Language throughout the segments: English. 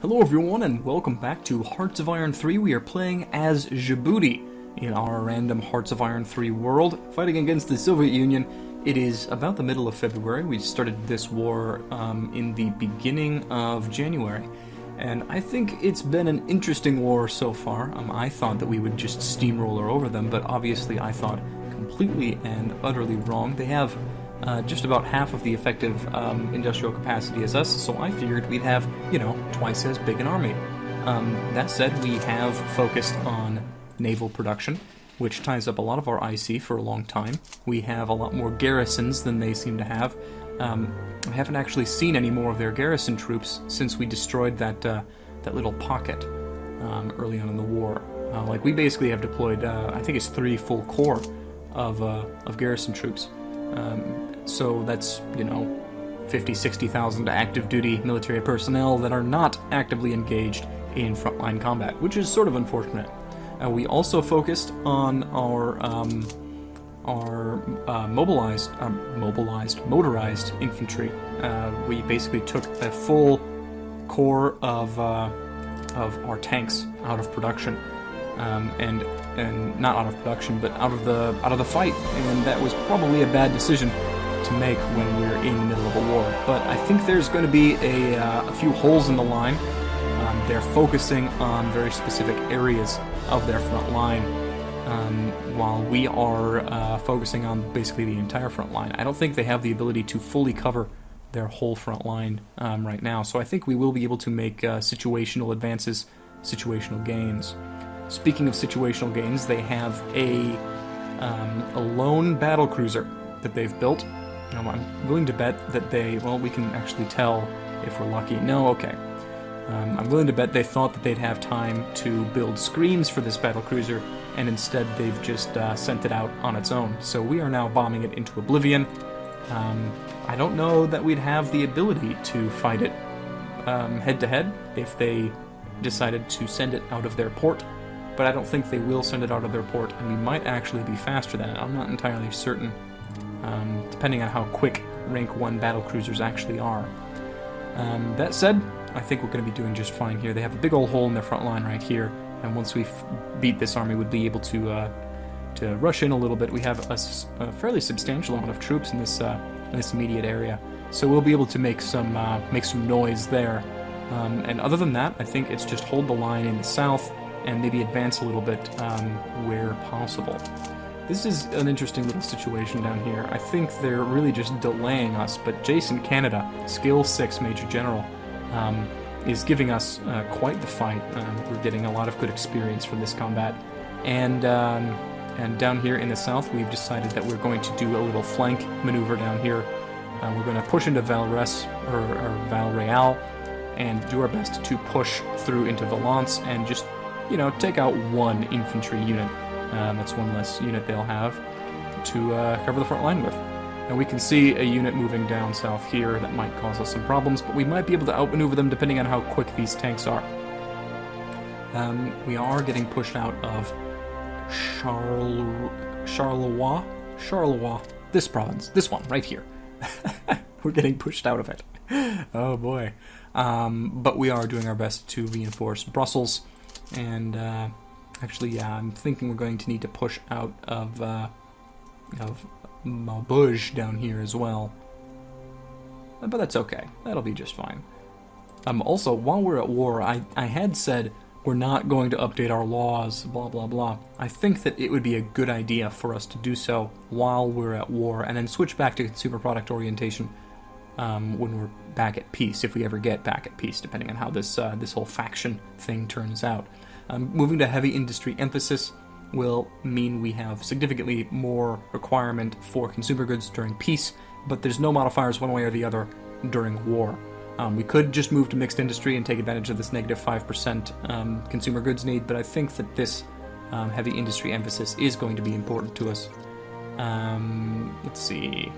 Hello everyone and welcome back to Hearts of Iron 3. We are playing as Djibouti in our random Hearts of Iron 3 world, fighting against the Soviet Union. It is about the middle of February. We started this war in the beginning of January, and I think it's been an interesting war so far. I thought that we would just steamroller over them, but obviously I thought completely and utterly wrong. They have just about half of the effective industrial capacity as us, so I figured we'd have, twice as big an army. That said, we have focused on naval production, which ties up a lot of our IC for a long time. We have a lot more garrisons than they seem to have. I haven't actually seen any more of their garrison troops since we destroyed that little pocket early on in the war. We basically have deployed, I think it's 3 full corps of garrison troops. So that's, 50, 60,000 active duty military personnel that are not actively engaged in frontline combat, which is sort of unfortunate. We also focused on our motorized infantry. We basically took a full corps of our tanks out of production, and not out of production, but out of the fight, and that was probably a bad decision to make when we're in the middle of a war. But I think there's going to be a few holes in the line. They're focusing on very specific areas of their front line, while we are focusing on basically the entire front line. I don't think they have the ability to fully cover their whole front line right now, so I think we will be able to make situational advances, situational gains. Speaking of situational gains, they have a lone battlecruiser that they've built. I'm willing to bet that we can actually tell if we're lucky. No, okay. I'm willing to bet they thought that they'd have time to build screens for this battlecruiser, and instead they've just sent it out on its own. So we are now bombing it into oblivion. I don't know that we'd have the ability to fight it head-to-head if they decided to send it out of their port, but I don't think they will send it out of their port, and we might actually be faster than it. I'm not entirely certain, depending on how quick rank 1 battlecruisers actually are. That said, I think we're going to be doing just fine here. They have a big old hole in their front line right here, and once we beat this army, we'd be able to rush in a little bit. We have a fairly substantial amount of troops in this immediate area, so we'll be able to make some noise there. And other than that, I think it's just hold the line in the south and maybe advance a little bit where possible. This is an interesting little situation down here. I think they're really just delaying us, but Jason Canada, Skill 6 Major General, is giving us quite the fight. We're getting a lot of good experience from this combat. And down here in the south, we've decided that we're going to do a little flank maneuver down here. We're going to push into Valres, or Val Real, and do our best to push through into Valence and just, take out 1 infantry unit. That's 1 less unit they'll have to cover the front line with. And we can see a unit moving down south here that might cause us some problems, but we might be able to outmaneuver them depending on how quick these tanks are. We are getting pushed out of Charleroi, this province, this one right here. We're getting pushed out of it. Oh boy. But we are doing our best to reinforce Brussels, and actually, I'm thinking we're going to need to push out of Maubeuge down here as well. But that's okay. That'll be just fine. Also, while we're at war, I had said we're not going to update our laws, blah blah blah. I think that it would be a good idea for us to do so while we're at war, and then switch back to consumer product orientation when we're back at peace, if we ever get back at peace, depending on how this whole faction thing turns out. Moving to heavy industry emphasis will mean we have significantly more requirement for consumer goods during peace, but there's no modifiers one way or the other during war. We could just move to mixed industry and take advantage of this negative 5% consumer goods need, but I think that this heavy industry emphasis is going to be important to us. Let's see.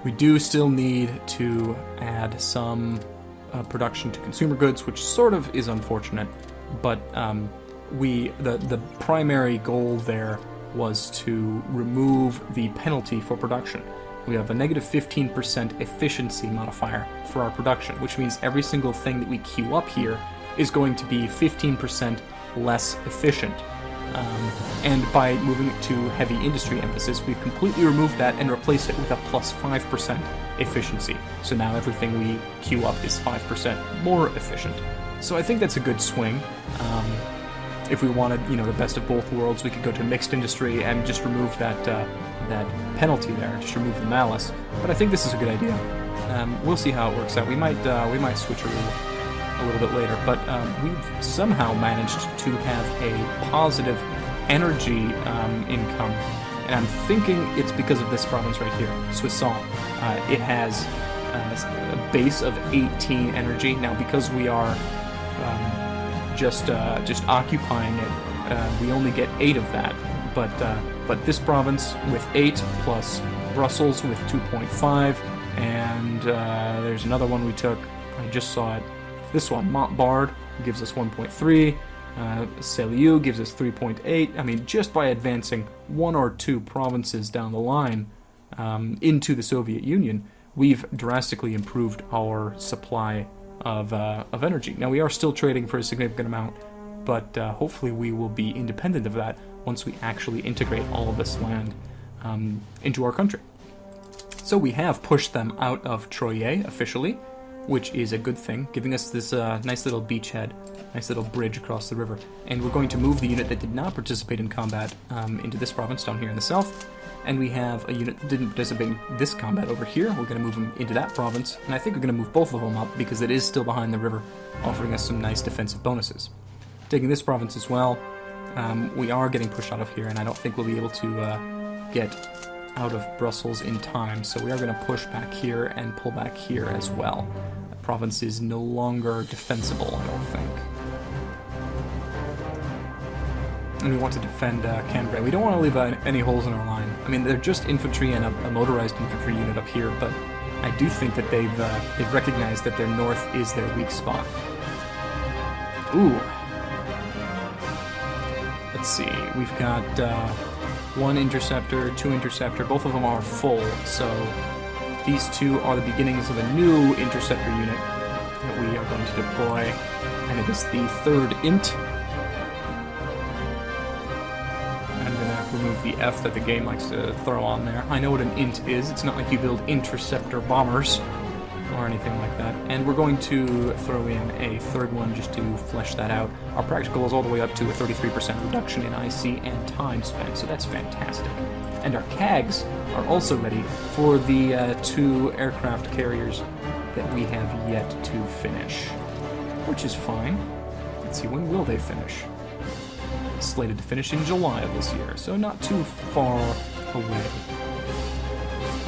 We do still need to add some production to consumer goods, which sort of is unfortunate, but the primary goal there was to remove the penalty for production. we have a negative 15% efficiency modifier for our production, which means every single thing that we queue up here is going to be 15% less efficient. And by moving it to heavy industry emphasis, we've completely removed that and replaced it with a plus 5% efficiency. So now everything we queue up is 5% more efficient. So I think that's a good swing. If we wanted, the best of both worlds, we could go to mixed industry and just remove that penalty there, just remove the malice. But I think this is a good idea. We'll see how it works out. We might switch a little bit later, but we've somehow managed to have a positive energy income, and I'm thinking it's because of this province right here, Soissons. It has a base of 18 energy. Now, because we are just occupying it, we only get 8 of that, but this province with 8 plus Brussels with 2.5, and there's another one we took, I just saw it, this one, Montbard, gives us 1.3, Celieu gives us 3.8. I mean, just by advancing 1 or 2 provinces down the line into the Soviet Union, we've drastically improved our supply of energy. Now, we are still trading for a significant amount, but hopefully we will be independent of that once we actually integrate all of this land into our country. So we have pushed them out of Troyes officially, which is a good thing, giving us this nice little beachhead, nice little bridge across the river. And we're going to move the unit that did not participate in combat into this province down here in the south. And we have a unit that didn't participate in this combat over here. We're going to move them into that province. And I think we're going to move both of them up because it is still behind the river, offering us some nice defensive bonuses. Taking this province as well, we are getting pushed out of here, and I don't think we'll be able to get out of Brussels in time. So we are going to push back here and pull back here as well. The province is no longer defensible, I don't think. And we want to defend Cambrai. We don't want to leave any holes in our line. I mean, they're just infantry and a motorized infantry unit up here, but I do think that they've recognized that their north is their weak spot. Ooh. Let's see. We've got 1 interceptor, 2 interceptor. Both of them are full, so these 2 are the beginnings of a new interceptor unit that we are going to deploy, and it is the 3rd int. Remove the F that the game likes to throw on there. I know what an int is. It's not like you build interceptor bombers or anything like that. And we're going to throw in a 3rd one just to flesh that out. Our practical is all the way up to a 33% reduction in IC and time spent, so that's fantastic. And our CAGs are also ready for the 2 aircraft carriers that we have yet to finish, which is fine. Let's see, when will they finish? Slated to finish in July of this year, so not too far away.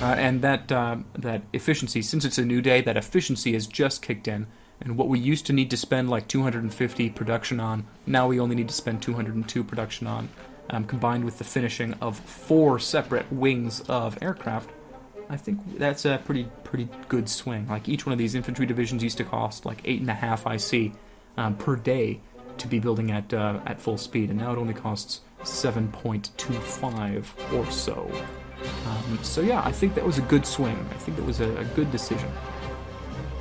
And that efficiency, since it's a new day, that efficiency has just kicked in, and what we used to need to spend like 250 production on, now we only need to spend 202 production on, combined with the finishing of 4 separate wings of aircraft. I think that's a pretty good swing. Like, each one of these infantry divisions used to cost like 8.5 IC per day to be building at full speed, and now it only costs 7.25 or so. So yeah, I think that was a good swing. I think that was a good decision.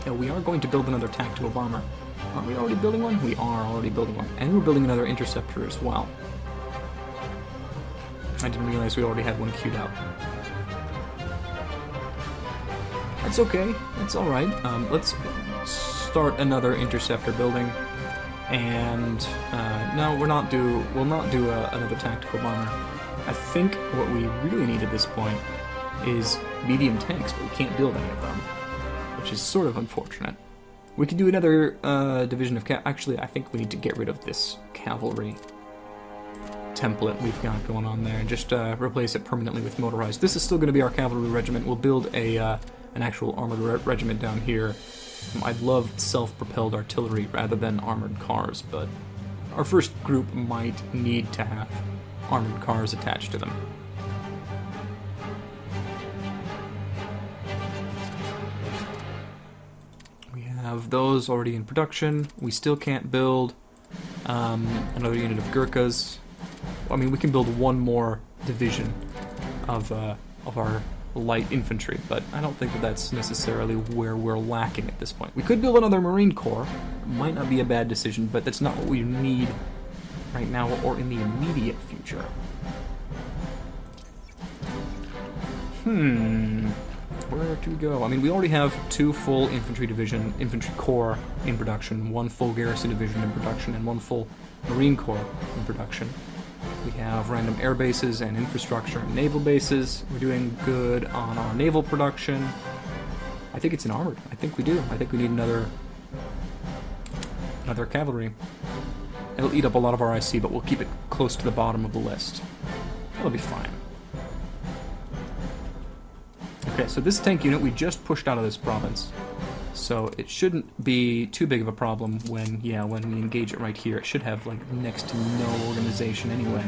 Now, we are going to build another tactical bomber. Are we already building one? We are already building one. And we're building another interceptor as well. I didn't realize we already had one queued out. That's okay. That's alright. Let's start another interceptor building. And no, we'll not do another tactical bomber. I think what we really need at this point is medium tanks, but we can't build any of them, which is sort of unfortunate. We could do another division of actually, I think we need to get rid of this cavalry template we've got going on there and just replace it permanently with motorized. This is still going to be our cavalry regiment. We'll build an actual armored regiment down here. I'd love self-propelled artillery rather than armored cars, but our first group might need to have armored cars attached to them. We have those already in production. We still can't build another unit of Gurkhas. I mean, we can build one more division of our light infantry, but I don't think that that's necessarily where we're lacking at this point. We could build another Marine Corps. Might not be a bad decision, but that's not what we need right now or in the immediate future. Where to go? I mean, we already have 2 full infantry corps in production, 1 full garrison division in production, and 1 full Marine Corps in production. We have random air bases and infrastructure and naval bases. We're doing good on our naval production. I think it's in armored. I think we do. I think we need another cavalry. It'll eat up a lot of our IC, but we'll keep it close to the bottom of the list. That'll be fine. Okay, so this tank unit we just pushed out of this province. So it shouldn't be too big of a problem when we engage it right here. It should have, like, next to no organization anyway.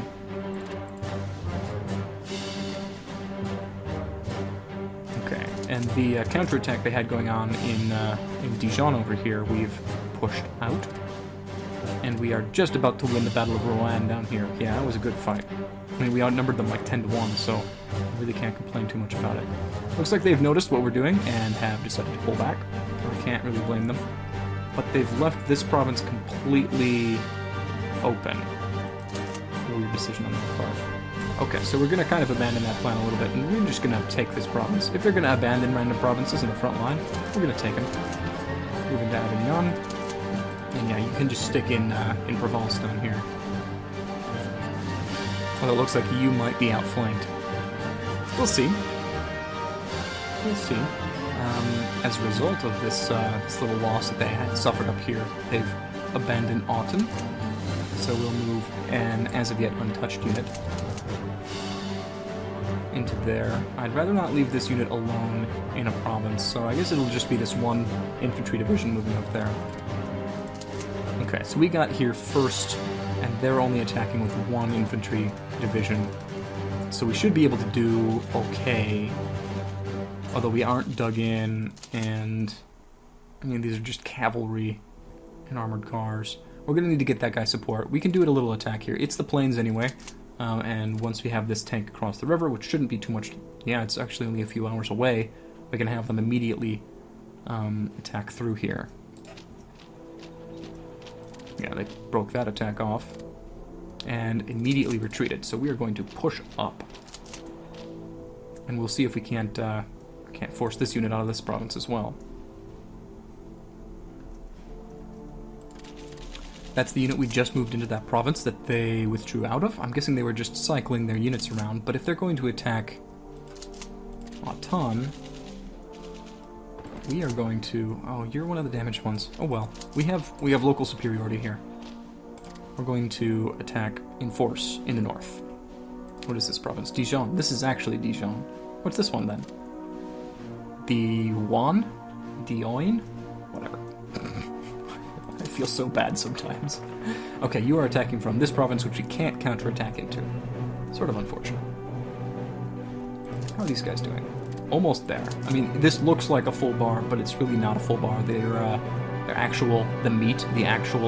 Okay, and the counterattack they had going on in Dijon over here, we've pushed out. And we are just about to win the Battle of Rouen down here. Yeah, it was a good fight. I mean, we outnumbered them like 10-1, so I really can't complain too much about it. Looks like they've noticed what we're doing and have decided to pull back. I can't really blame them. But they've left this province completely open. Weird decision on their part. Okay, so we're going to kind of abandon that plan a little bit, and we're just going to take this province. If they're going to abandon random provinces in the front line, we're going to take them. Moving to Avignon. And yeah, you can just stick in Provence down here. Well, it looks like you might be outflanked. We'll see. We'll see. As a result of this little loss that they had suffered up here, they've abandoned Autun. So we'll move an as of yet untouched unit into there. I'd rather not leave this unit alone in a province, so I guess it'll just be this 1 infantry division moving up there. Okay, so we got here first, and they're only attacking with 1 infantry division. So we should be able to do okay. Although we aren't dug in, and I mean, these are just cavalry and armored cars. We're going to need to get that guy support. We can do it a little attack here. It's the plains anyway, and once we have this tank across the river, which shouldn't be too much, yeah, it's actually only a few hours away, we can have them immediately attack through here. Yeah, they broke that attack off and immediately retreated, so we are going to push up. And we'll see if we can't force this unit out of this province as well. That's the unit we just moved into that province that they withdrew out of. I'm guessing they were just cycling their units around, but if they're going to attack Autun, we are going to... Oh, you're one of the damaged ones. Oh well. We have local superiority here. We're going to attack in force in the north. What is this province? Dijon. This is actually Dijon. What's this one then? Dijon? Whatever. I feel so bad sometimes. Okay, you are attacking from this province, which we can't counterattack into. Sort of unfortunate. How are these guys doing? Almost there. I mean, this looks like a full bar, but it's really not a full bar. The actual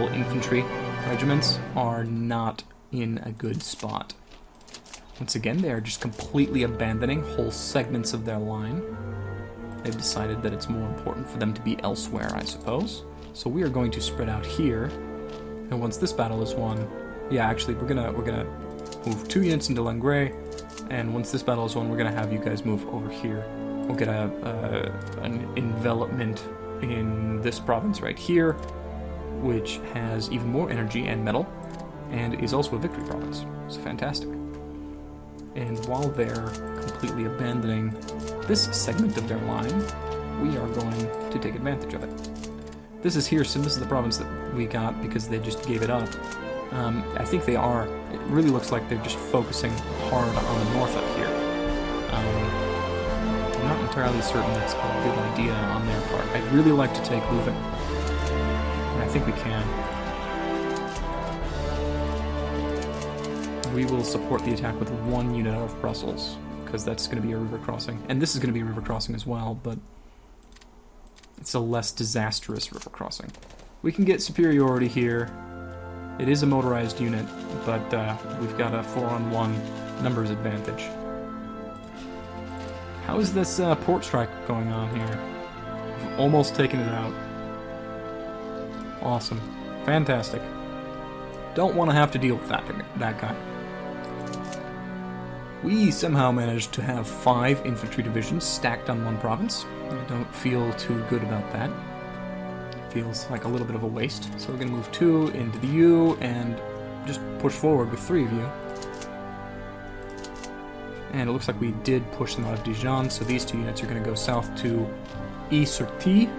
infantry regiments are not in a good spot. Once again, they are just completely abandoning whole segments of their line. They've decided that it's more important for them to be elsewhere, I suppose. So we are going to spread out here, and once this battle is won, yeah, actually, we're gonna move 2 units into Langres, and once this battle is won, we're gonna have you guys move over here. We'll get an envelopment in this province right here, which has even more energy and metal, and is also a victory province. It's fantastic. And while they're completely abandoning this segment of their line, we are going to take advantage of it. This is Hirson. This is the province that we got because they just gave it up. I think they are. It really looks like they're just focusing hard on the north up here. I'm not entirely certain that's a good idea on their part. I'd really like to take Leuven, and I think we can. We will support the attack with 1 unit out of Brussels, because that's going to be a river crossing. And this is going to be a river crossing as well, but it's a less disastrous river crossing. We can get superiority here. It is a motorized unit, but we've got a 4-on-1 numbers advantage. How is this port strike going on here? I've almost taken it out. Awesome. Fantastic. Don't want to have to deal with that guy. We somehow managed to have 5 infantry divisions stacked on one province. I don't feel too good about that. It feels like a little bit of a waste. So we're going to move 2 into the U and just push forward with 3 of you. And it looks like we did push them out of Dijon, so these 2 units are going to go south to E-sur-T,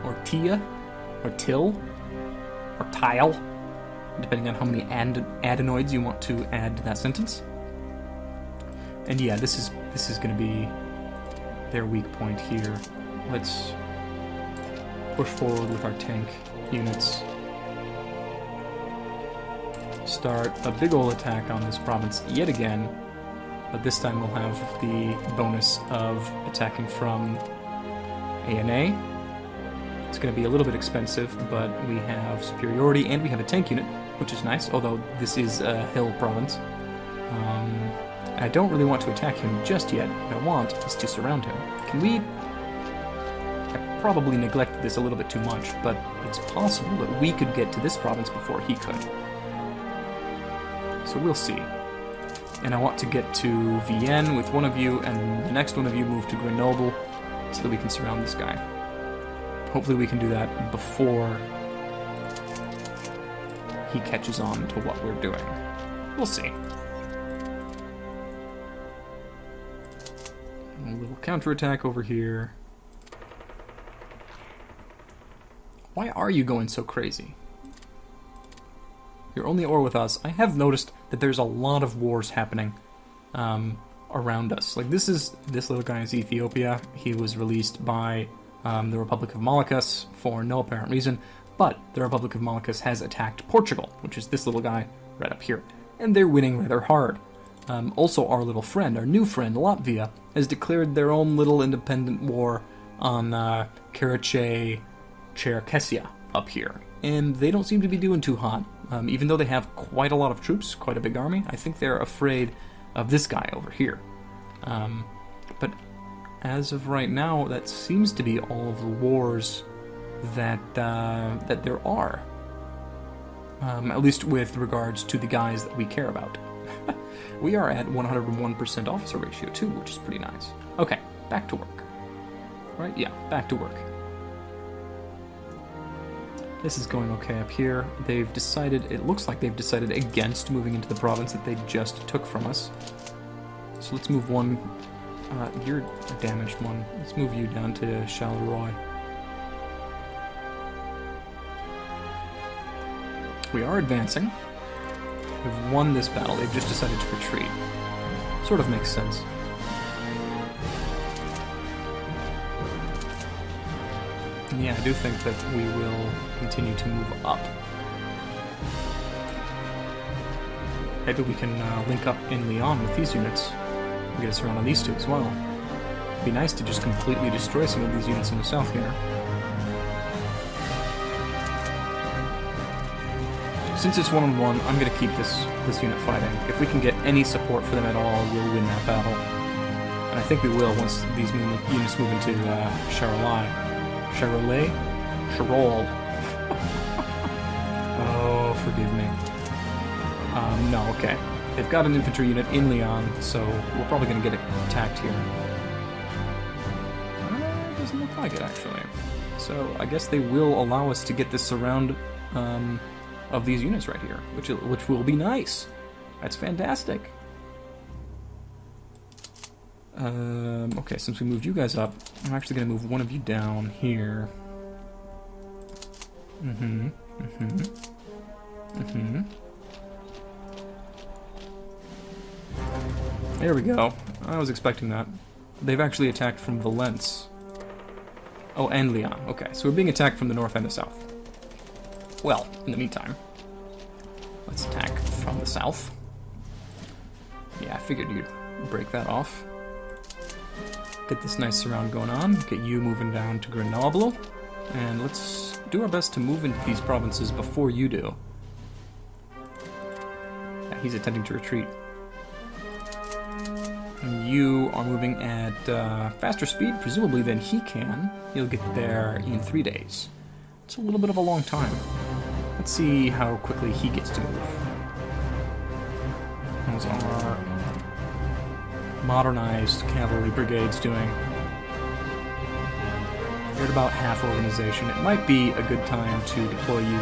or Tia, or Till, or Tile, depending on how many adenoids you want to add to that sentence. And yeah, this is going to be their weak point here. Let's push forward with our tank units. Start a big ol' attack on this province yet again, but this time we'll have the bonus of attacking from A&A. It's going to be a little bit expensive, but we have superiority and we have a tank unit, which is nice, although this is a hill province. I don't really want to attack him just yet. What I want is to surround him. Can we... I probably neglected this a little bit too much, but it's possible that we could get to this province before he could. So we'll see. And I want to get to Vienne with one of you, and the next one of you move to Grenoble, so that we can surround this guy. Hopefully we can do that before he catches on to what we're doing. We'll see. A little counterattack over here. Why are you going so crazy? You're only at war with us. I have noticed that there's a lot of wars happening around us. Like this little guy is Ethiopia. He was released by the Republic of Malacus for no apparent reason, but the Republic of Malacus has attacked Portugal, which is this little guy right up here, and they're winning rather hard. Also, our little friend, our new friend, Latvia, has declared their own little independent war on Karachay-Cherkessia up here, and they don't seem to be doing too hot. Even though they have quite a lot of troops, quite a big army, I think they're afraid of this guy over here. But as of right now, that seems to be all of the wars that there are. At least with regards to the guys that we care about. We are at 101% officer ratio too, which is pretty nice. Okay, back to work. Right? Yeah, back to work. This is going okay up here. They've decided, it looks like they've decided against moving into the province that they just took from us. So let's move one. You're a damaged one. Let's move you down to RHoI3. We are advancing. We've won this battle. They've just decided to retreat. Sort of makes sense. And yeah, I do think that we will continue to move up. Maybe we can link up in Lyon with these units. And get us around on these two as well. It'd be nice to just completely destroy some of these units in the south here. Since it's 1-on-1, I'm going to keep this unit fighting. If we can get any support for them at all, we'll win that battle. And I think we will once these units move into Charolais. Charol. Oh, forgive me. No, okay. They've got an infantry unit in Lyon, so we're probably going to get attacked here. Doesn't look like it, actually. So I guess they will allow us to get this surround of these units right here, which will be nice. That's fantastic. Okay, since we moved you guys up, I'm actually going to move one of you down here. There we go. I was expecting that. They've actually attacked from Valence. Oh, and Lyon. Okay, so we're being attacked from the north and the south. Well, in the meantime, let's attack from the south. Yeah, I figured you'd break that off. Get this nice surround going on. Get you moving down to Grenoble. And let's do our best to move into these provinces before you do. Yeah, he's attempting to retreat. And you are moving at faster speed, presumably, than he can. You'll get there in 3 days. It's a little bit of a long time. Let's see how quickly he gets to move. How's our modernized cavalry brigades doing? You're at about half organization. It might be a good time to deploy you.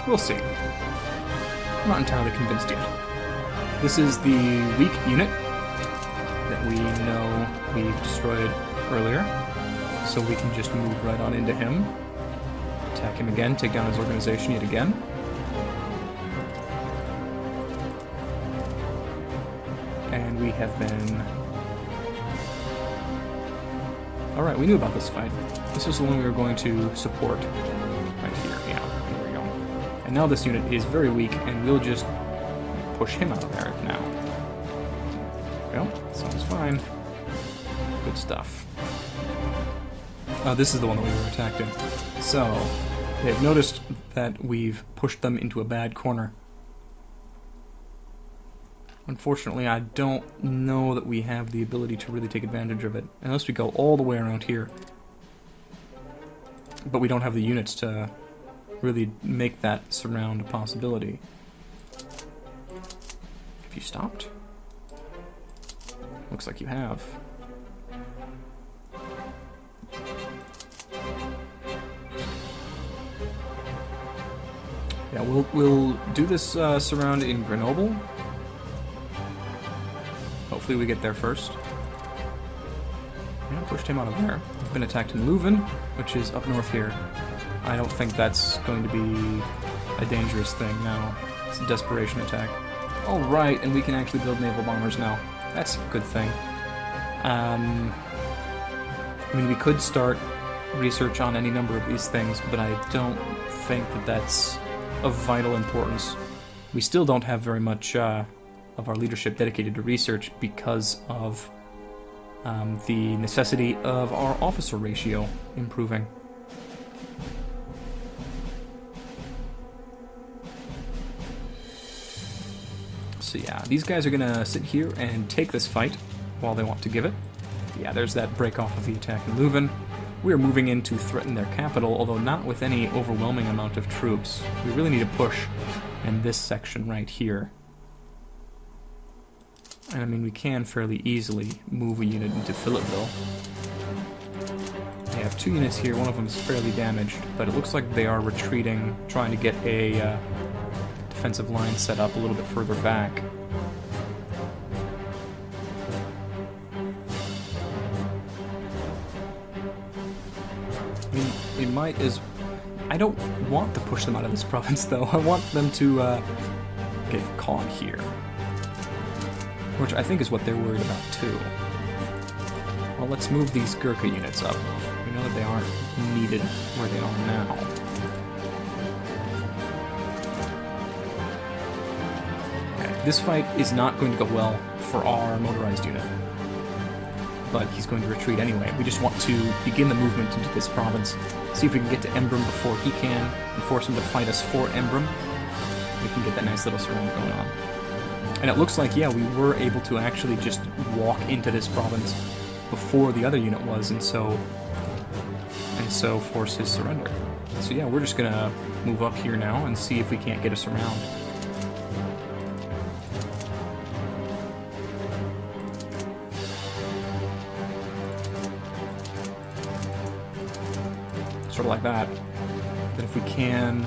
We'll see. I'm not entirely convinced yet. This is the weak unit that we know we've destroyed earlier, so we can just move right on into him, attack him again, take down his organization yet again. And we have been... Alright, we knew about this fight. This was the one we were going to support. Right here, yeah, there we go. And now this unit is very weak, and we'll just push him out of there now. Well, sounds fine. Good stuff. This is the one that we were attacked in. So, they've noticed that we've pushed them into a bad corner. Unfortunately, I don't know that we have the ability to really take advantage of it, unless we go all the way around here. But we don't have the units to really make that surround a possibility. Have you stopped? Looks like you have. Yeah, we'll do this surround in Grenoble. Hopefully we get there first. Yeah, pushed him out of there. We've been attacked in Leuven, which is up north here. I don't think that's going to be a dangerous thing now. It's a desperation attack. Alright, and we can actually build naval bombers now. That's a good thing. I mean, we could start research on any number of these things, but I don't think that that's of vital importance. We still don't have very much of our leadership dedicated to research because of the necessity of our officer ratio improving. So yeah, these guys are gonna sit here and take this fight while they want to give it. Yeah, there's that break off of the attack in Leuven. We are moving in to threaten their capital, although not with any overwhelming amount of troops. We really need to push in this section right here. And I mean, we can fairly easily move a unit into Philippeville. They have 2 units here, one of them is fairly damaged, but it looks like they are retreating, trying to get a defensive line set up a little bit further back. I mean, it might is... I don't want to push them out of this province, though. I want them to get caught here. Which I think is what they're worried about, too. Well, let's move these Gurkha units up. We know that they aren't needed where they are now. Okay, this fight is not going to go well for our motorized unit. But he's going to retreat anyway. We just want to begin the movement into this province. See if we can get to Embrun before he can, and force him to fight us for Embrun. We can get that nice little surround going on. And it looks like, yeah, we were able to actually just walk into this province before the other unit was, and so force his surrender. So yeah, we're just gonna move up here now and see if we can't get us around. Sort of like that. Then if we can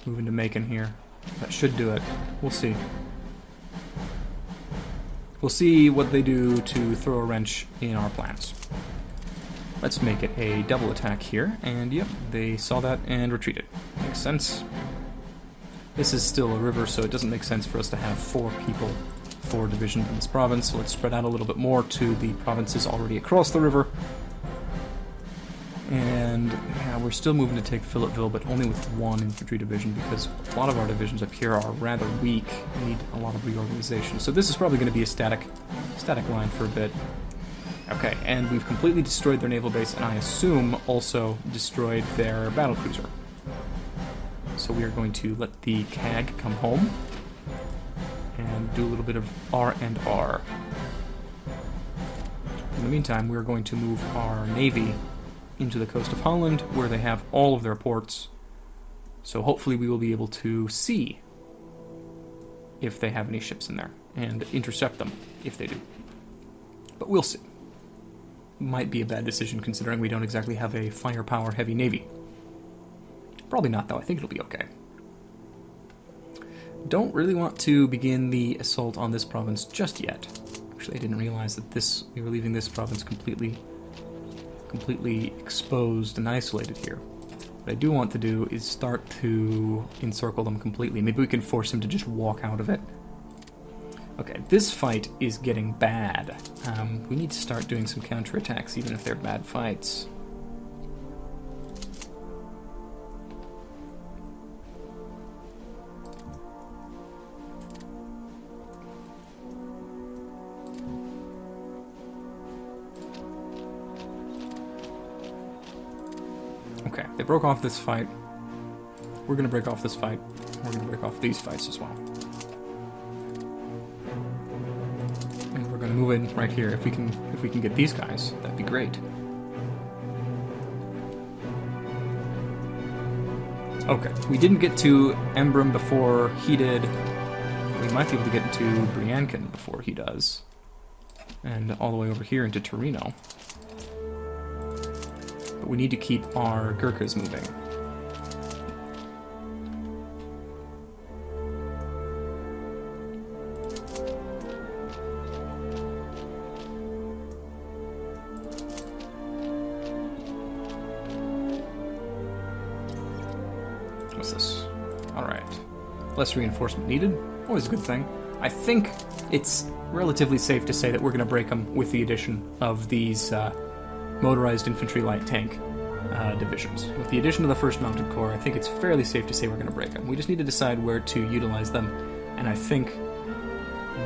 move into Macon here. That should do it. We'll see. We'll see what they do to throw a wrench in our plans. Let's make it a double attack here, and yep, they saw that and retreated. Makes sense. This is still a river, so it doesn't make sense for us to have 4 people, 4 divisions in this province, so let's spread out a little bit more to the provinces already across the river. And yeah, we're still moving to take Philippeville, but only with 1 infantry division because a lot of our divisions up here are rather weak and need a lot of reorganization. So this is probably going to be a static line for a bit. Okay, and we've completely destroyed their naval base, and I assume also destroyed their battlecruiser. So we are going to let the CAG come home and do a little bit of R&R. In the meantime, we're going to move our navy into the coast of Holland, where they have all of their ports. So hopefully we will be able to see if they have any ships in there, and intercept them if they do. But we'll see. Might be a bad decision considering we don't exactly have a firepower heavy navy. Probably not, though. I think it'll be okay. Don't really want to begin the assault on this province just yet. Actually, I didn't realize that we were leaving this province completely exposed and isolated here. What I do want to do is start to encircle them completely. Maybe we can force him to just walk out of it. Okay, this fight is getting bad. We need to start doing some counterattacks, even if they're bad fights. Okay, they broke off this fight. We're gonna break off this fight. We're gonna break off these fights as well. And we're gonna move in right here. If we can get these guys, that'd be great. Okay, we didn't get to Embrun before he did. We might be able to get into Briankin before he does. And all the way over here into Torino. But we need to keep our Gurkhas moving. What's this? Alright. Less reinforcement needed. Always a good thing. I think it's relatively safe to say that we're going to break them with the addition of these motorized infantry light tank divisions. With the addition of the 1st Mounted Corps, I think it's fairly safe to say we're going to break them. We just need to decide where to utilize them, and I think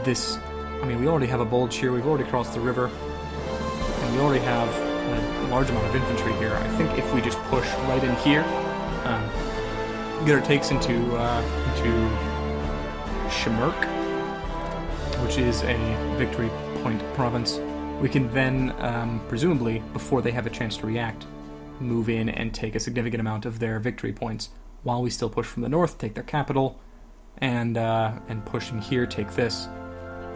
this... I mean, we already have a bulge here, we've already crossed the river, and we already have a large amount of infantry here. I think if we just push right in here, get our takes into Shemurk, which is a victory point province, we can then, presumably, before they have a chance to react, move in and take a significant amount of their victory points, while we still push from the north, take their capital, and push in here, take this.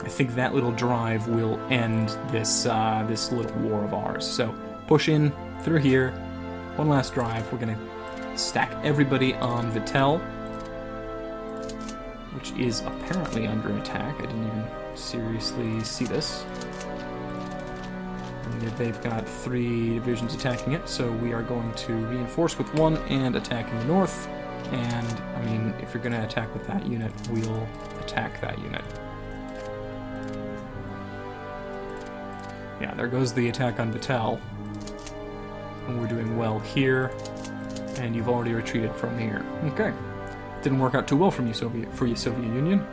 I think that little drive will end this little war of ours. So, push in through here, one last drive, we're going to stack everybody on Vittel, which is apparently under attack. I didn't even seriously see this. And they've got 3 divisions attacking it, so we are going to reinforce with 1 and attack in the north. And, I mean, if you're going to attack with that unit, we'll attack that unit. Yeah, there goes the attack on Vittel. And we're doing well here. And you've already retreated from here. Okay. Didn't work out too well for you, Soviet Union.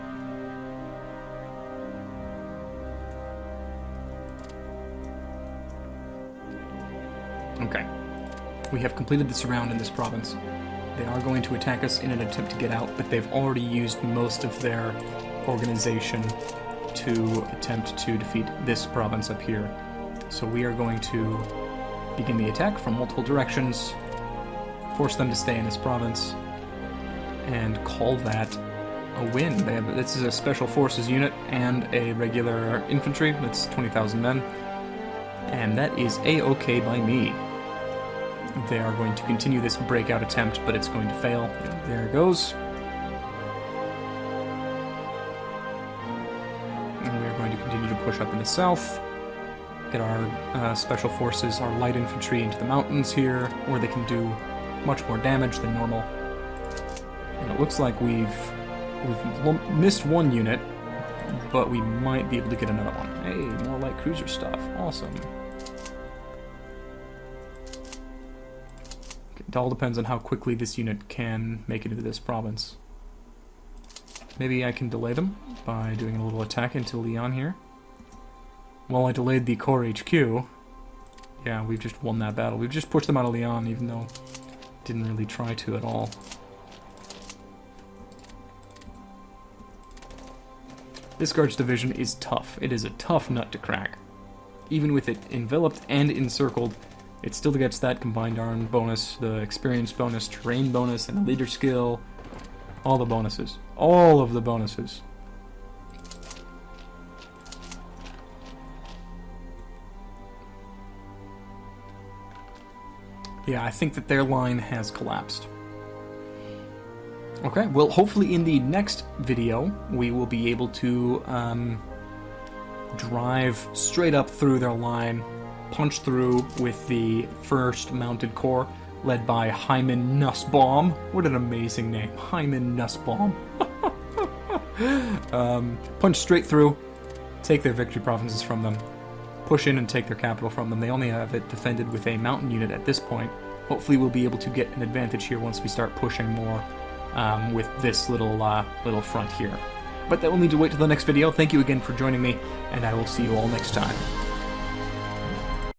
Okay. We have completed the surround in this province. They are going to attack us in an attempt to get out, but they've already used most of their organization to attempt to defeat this province up here. So we are going to begin the attack from multiple directions, force them to stay in this province, and call that a win. This is a special forces unit and a regular infantry. That's 20,000 men. And that is A-okay by me. They are going to continue this breakout attempt, but it's going to fail. There it goes. And we are going to continue to push up in the south. Get our special forces, our light infantry into the mountains here, where they can do much more damage than normal. And it looks like we've missed one unit, but we might be able to get another one. Hey, more light cruiser stuff. Awesome. It all depends on how quickly this unit can make it into this province. Maybe I can delay them by doing a little attack into Lyon here. while I delayed the Corps HQ, yeah, we've just won that battle. We've just pushed them out of Lyon, even though didn't really try to at all. This Guards division is tough. It is a tough nut to crack. Even with it enveloped and encircled, it still gets that combined arm bonus, the experience bonus, terrain bonus, and the leader skill. All the bonuses. All of the bonuses. Yeah, I think that their line has collapsed. Okay, well, hopefully in the next video, we will be able to drive straight up through their line, punch through with the 1st Mounted Corps, led by Hyman Nussbaum. What an amazing name, Hyman Nussbaum. Punch straight through, take their victory provinces from them, push in and take their capital from them. They only have it defended with a mountain unit at this point. Hopefully we'll be able to get an advantage here once we start pushing more with this little front here. But that will need to wait till the next video. Thank you again for joining me, and I will see you all next time.